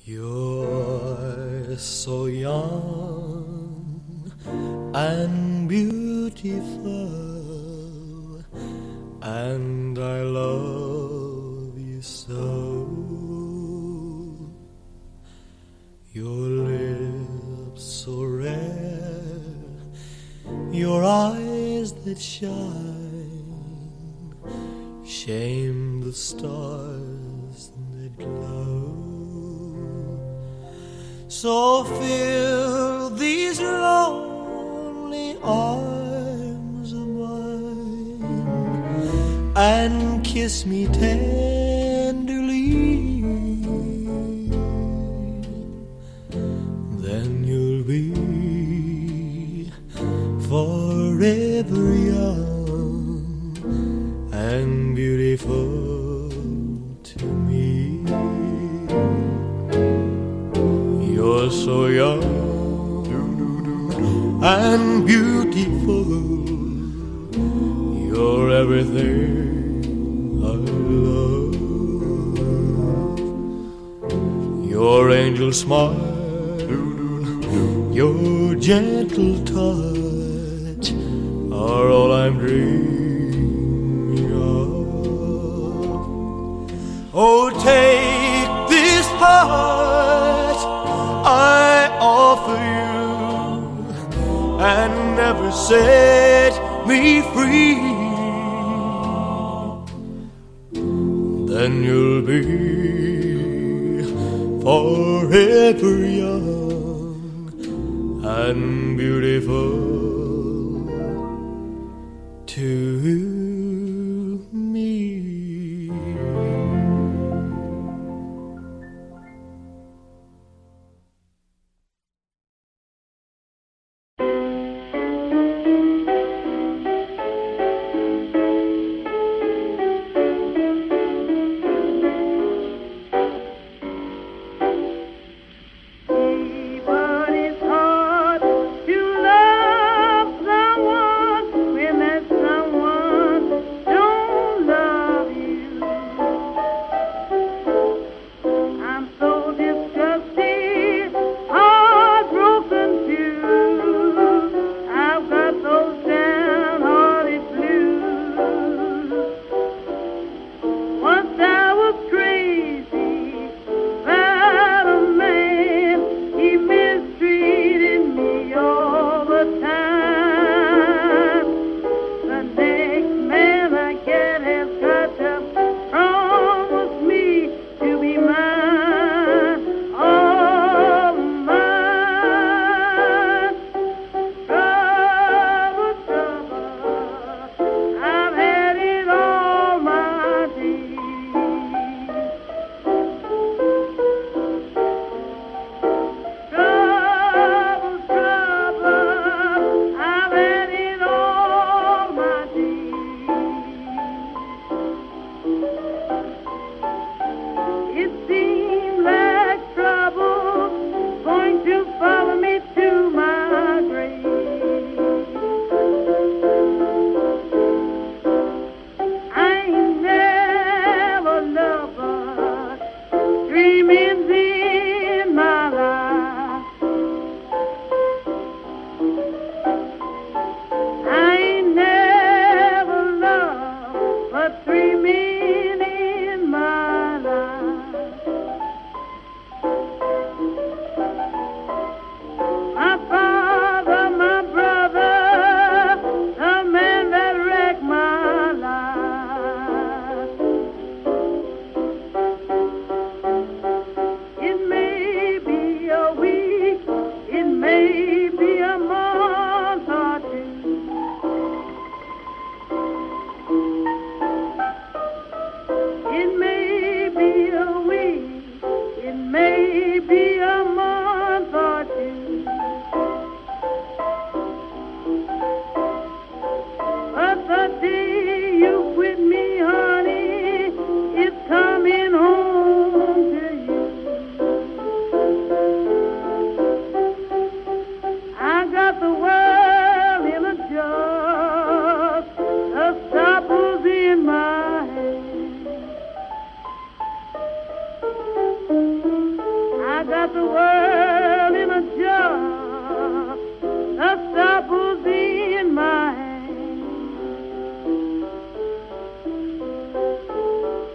You're so young and beautiful, and I love you so. Your lips so rare, your eyes that shine, shame the stars that glow. So fill these lonely arms of mine and kiss me tenderly. Then you'll be forever young and beautiful to me. You're so young and beautiful. You're everything I love. Your angel smile, your gentle touch are all I'm dreaming of. Oh, take this heart I offer you and never set me free. Then you'll be forever young and beautiful to me. But it's hard to love someone when that someone got the world in a jar. The supple's in my hand.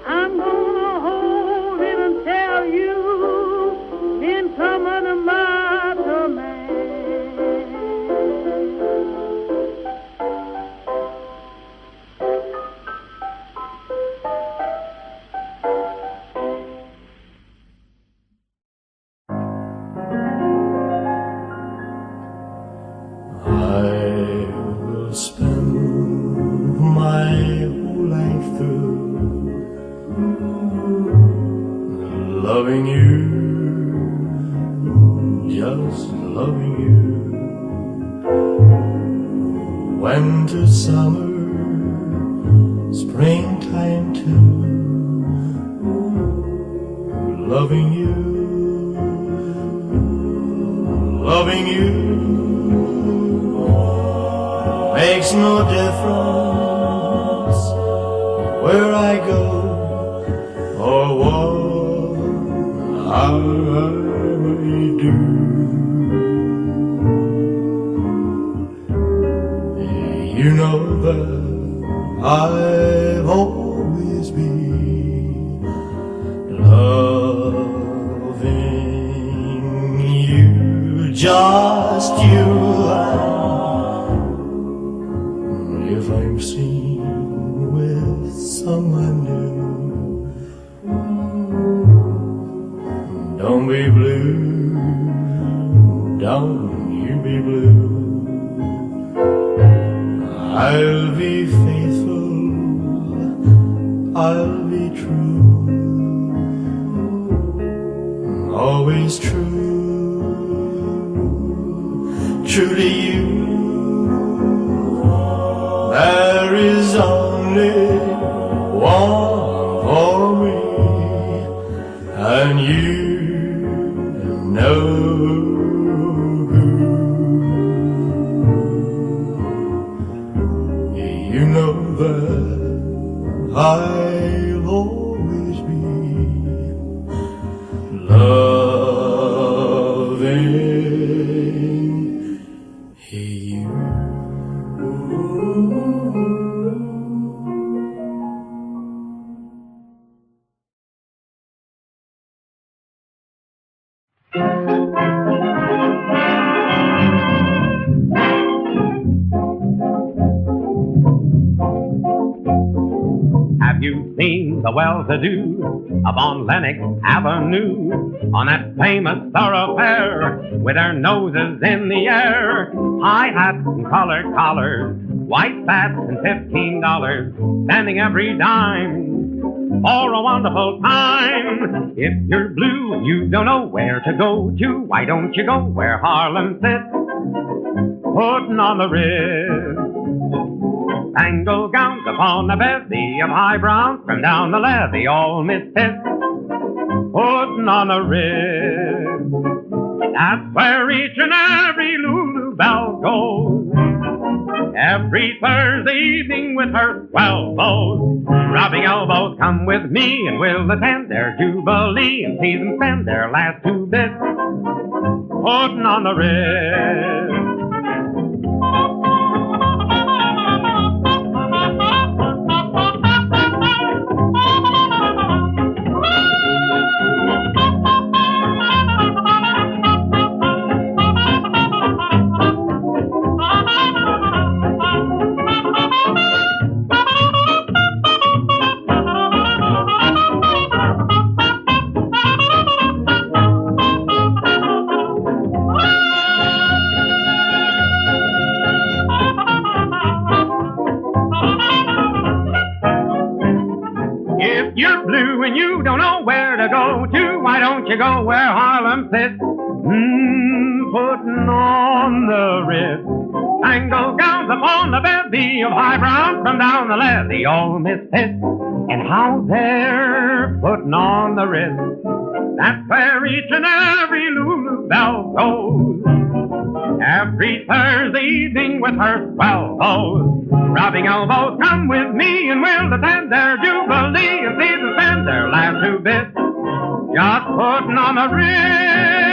I'm gonna hold it and tell you, then come under my command. Spend my whole life through loving you, just loving you. Winter, summer, springtime too, loving you, loving you. Makes no difference where I go or what I may do. You know that I've always been loving you, just you. If I'm seen with someone new, don't be blue, don't you be blue. I'll be faithful, I'll be true, always true, true to you. There is only one for me, and you know who. You know that I'll always be loving you. Have you seen the well-to-do up on Lenox Avenue, on that famous thoroughfare, with their noses in the air, high hats and colored collars, white spats and $15, standing every dime for a wonderful time? If you're blue and you don't know where to go to, why don't you go where Harlem sits, putting on the wrist? Tangle gowns upon a bevy of high browns, from down the levee, all misfits, putting on the wrist. That's where each and every Lulu belle goes, every Thursday evening with her swell bows. Rubbing elbows, come with me and we'll attend their jubilee and see them spend their last 2 bits, putting on the wrist. When you don't know where to go to, why don't you go where Harlem sits, putting on the wrist. Tango gowns upon the bevy of high browns, from down the levee, all misfits, and how they're putting on the wrist. That's where each and every Lulu belle goes, every Thursday evening with her swell bows. Rubbing elbows, come with me and we'll attend their jubilee and see them spend their last 2 bits, just putting on the wrist.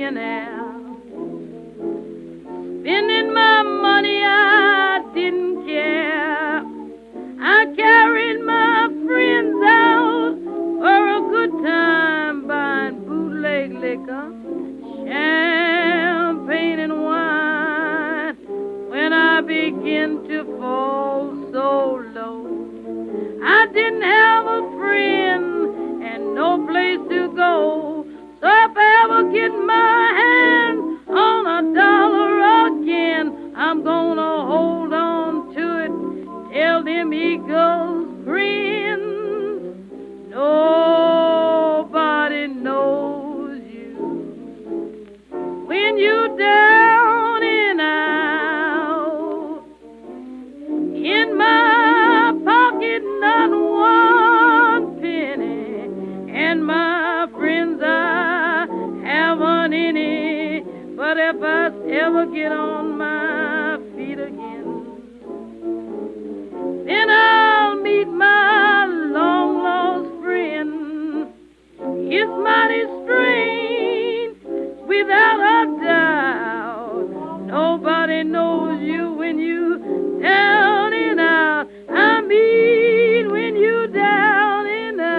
millionaire. Spending my money, I didn't care. I carried my friends out for a good time, buying bootleg liquor, champagne and wine. When I began to fall so low, I didn't have a friend and no place to go. So if I ever get my hands on $1 again, I'm gonna hold on to it till them eagles grin. Nobody knows you when you down and out. In my pocket, not one penny, and my friends, I haven't any. But if I ever get on my feet again, then I'll meet my long-lost friend. It's mighty strange, without a doubt. Nobody knows you when you down and out. I mean when you down and out.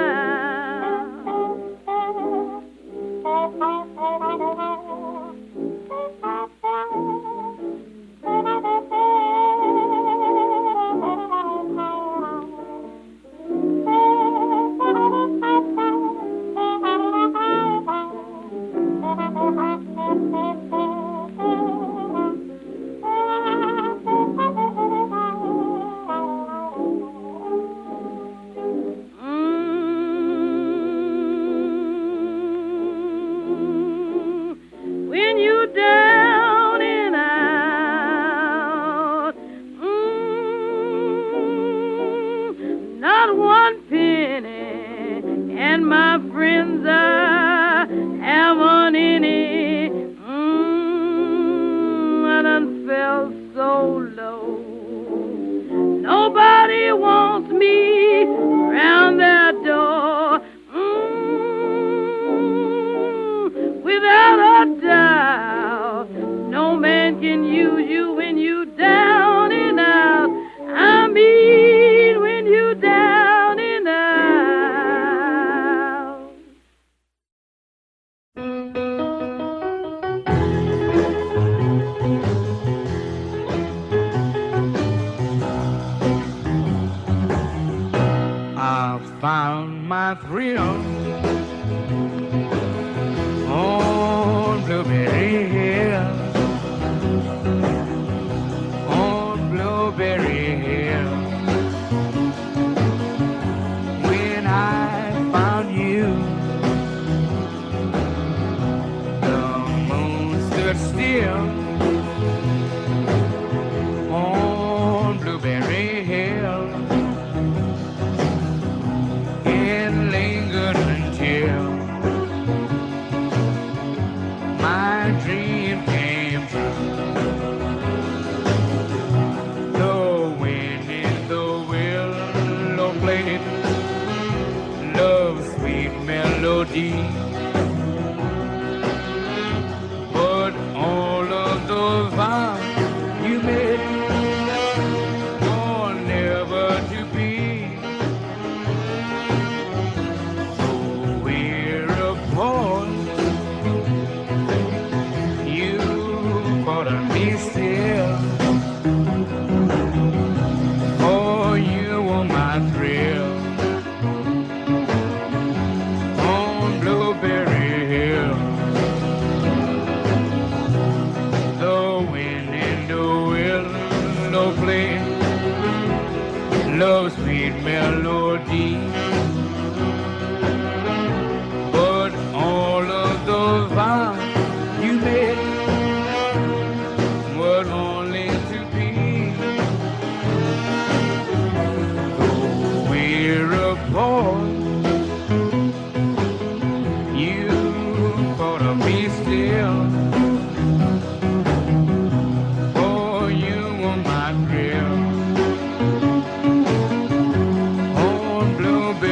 When you down and out, not one penny, and my friends, I haven't any. I done felt so low. Nobody wants me round their door. Without a doubt, no man can use you when you down and out. I mean when you down and out. I found my thrill on Blueberry Hill, on Blueberry Hill. When I found you, the moon stood still on Blueberry Hill and lingered until my dream came true. The wind in the willow played love's sweet melody, but all of the vows you made are never to be. So we're apart. Be still, for you are my thrill on Blueberry Hill. The wind in the willow play love's sweet melody, but all of the vows you made were only to be. Though we're apart, you gotta be still, for you are my thrill on Blueberry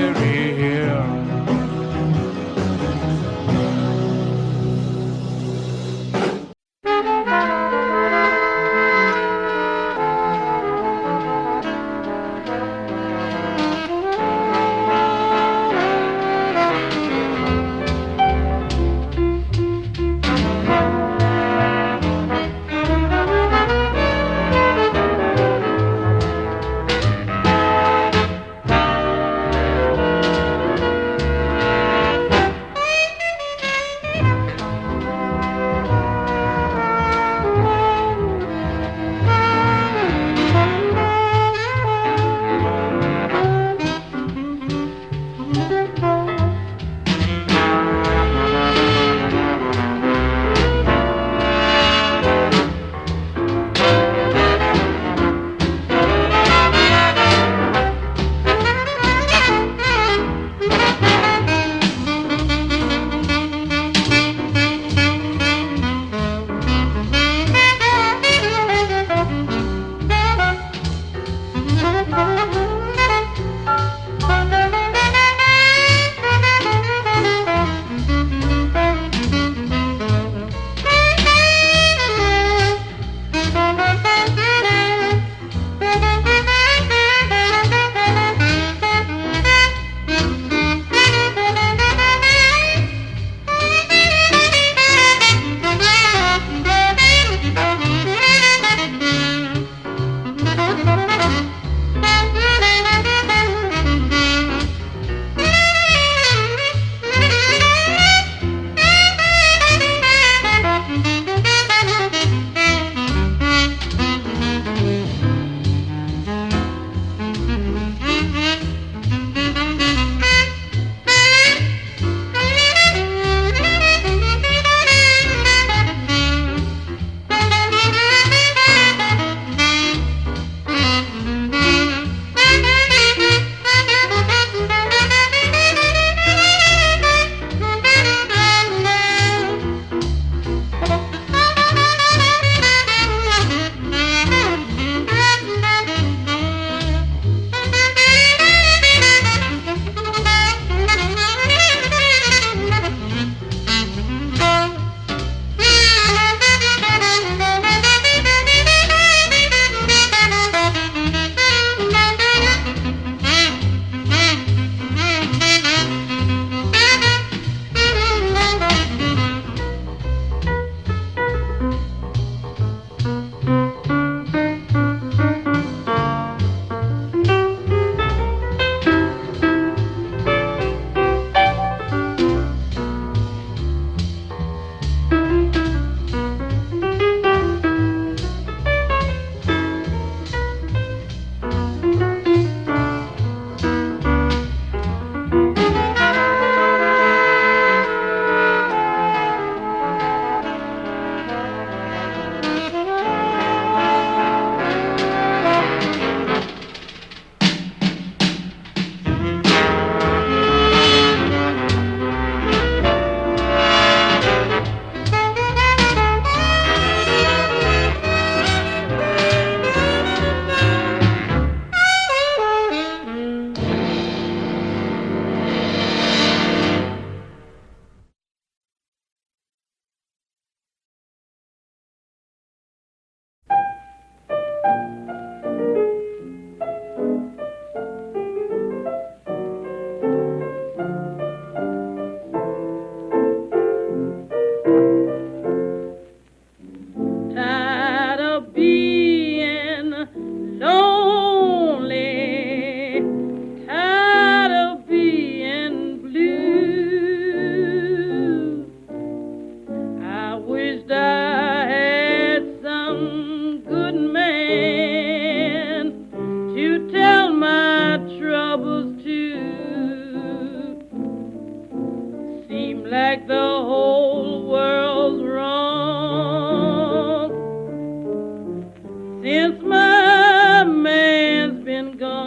since my man's been gone.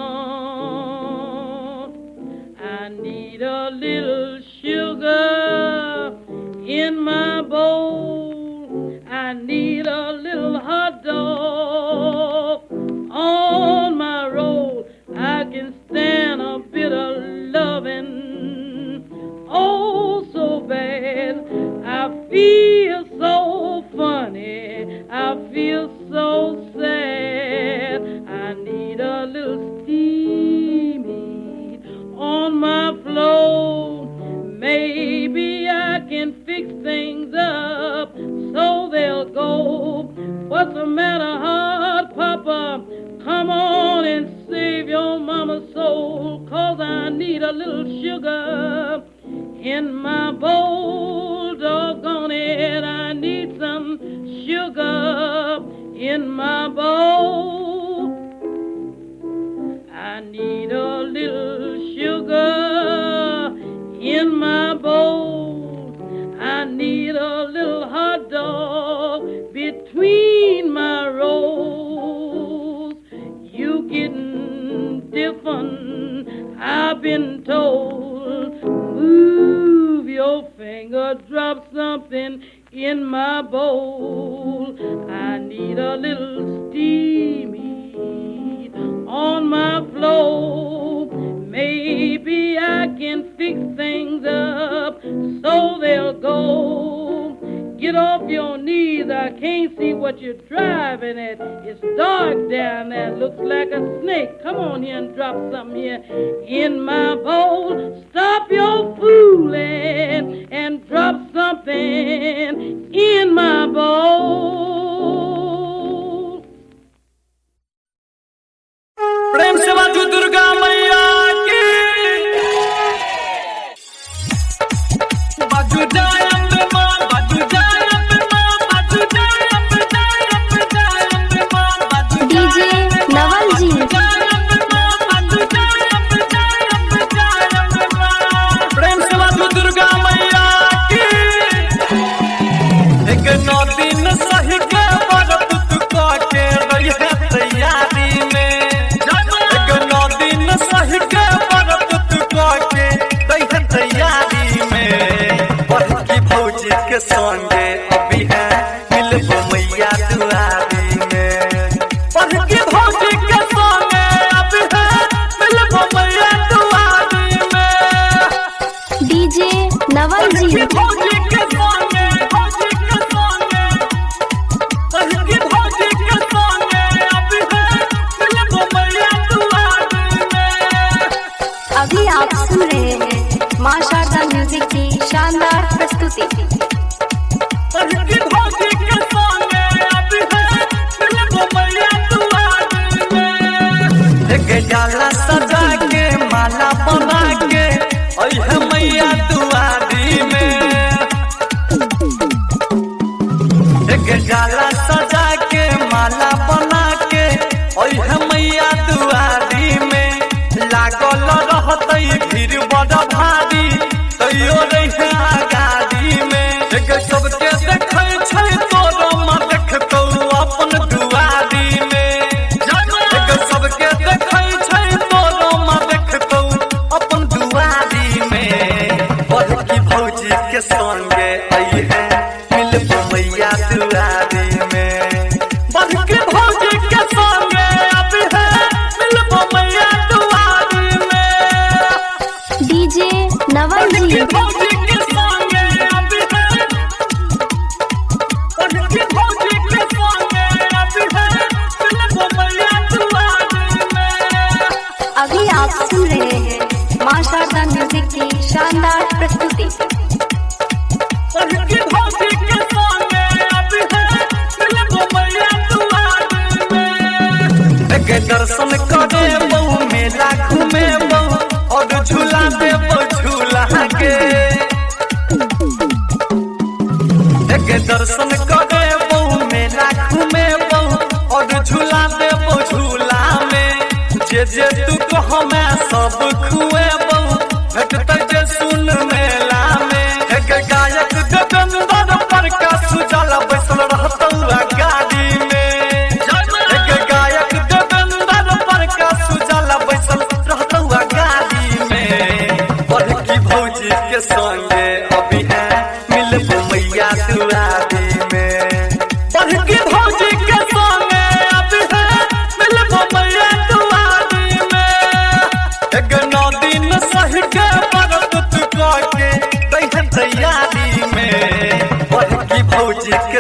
I need a little sugar in my bowl. I need a little hot dog on my roll. I can stand a bit of loving, oh so bad. I feel so funny, I feel so sad. I need a little steamy on my floor. Maybe I can fix things up so they'll go. What's the matter, hot papa? Come on and save your mama's soul, 'cause I need a little sugar in my bowl. Doggone it, I need some sugar in my bowl. I need a little sugar in my bowl. I need a little hot dog between my rolls. You getting different, I've been told. Move your finger, drop something in my bowl. I need a little steamy on my floor. Maybe I can fix things up so they'll go. Get off your knees, I can't see what you're driving at. It's dark down there, looks like a snake. Come on here and drop something here in my bowl. Stop your fooling and drop something in my bowl. प्रेम से बाजू दुर्गा मैया की बाजू जाए अम्बे माँ, बाजू जाए अम्बे माँ, बाजू जाए अम्बे जाए अम्बे जाए अम्बे माँ, बाजू डीजे नवल जी जाए अम्बे माँ, बाजू जाए अम्बे जाए अम्बे जाए अम्बे माँ। प्रेम से बाजू दुर्गा मैया की एक 9 दिन सही के व्रत तू काटे रही है तैयारी में। एक 9 दिन सही के व्रत तू काटे रही है तैयारी में। पढ़ की भौजी के संगे अभी है मिलबो मैया दुआरी में। पढ़ की भौजी के संगे अभी है मिलबो मैया दुआरी में। डीजे नवल जी भौजी के संगे, भौजी के संगे, पढ़ की भौजी के संगे अभी है मिलबो मैया दुआरी में। अभी आप सुन रहे हैं मां शारदा म्यूजिक की शानदार प्रस्तुति। पढ़ की भौजी के संगे अभी है मिलबो मैया दुआरी में। एक डाला सजा के माला बना के ओए है मैया दुआरी में। एक डाला सजा के माला बना के ओए है मैया दुआरी में। लागल रहतई भीड़ बड़ा भारी तैयो रही आगारी में। एक सबके देखै छै तोरो माँ देखतौ अपन दुआरी में। एक सबके देखै छै तोरो माँ देखतौ अपन दुआरी में। पढ़ की भौजी के संगे आई है मिलबो मैया दुआरी में। पढ़ की भौजी के संगे अभी है मिलबो मैया दुआरी में। डीजे नवल पढ़ जी की भौजी के संगे अभी है, पढ़ की भौजी के संगे अभी है मिलबो मैया दुआरी में। अभी आप सुन रहे हैं मां शारदा म्यूजिक की शानदार प्रस्तुति। पढ़ की भौजी के संगे अभी है मिलबो मैया दुआरी में। एक दर्शन करे बहु मेला घूमे बहु और झूला दे झूला के। एक दर्शन करे बहु मेला घूमे बहु और झूला दे झूला में। जे जे तू कह मैं सब खुए बहु भेटतै जे सुन मेला में। एक गायक गगनदर पर का सुजल बैसल रहतौ गाड़ी में। एक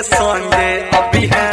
संगे अभी है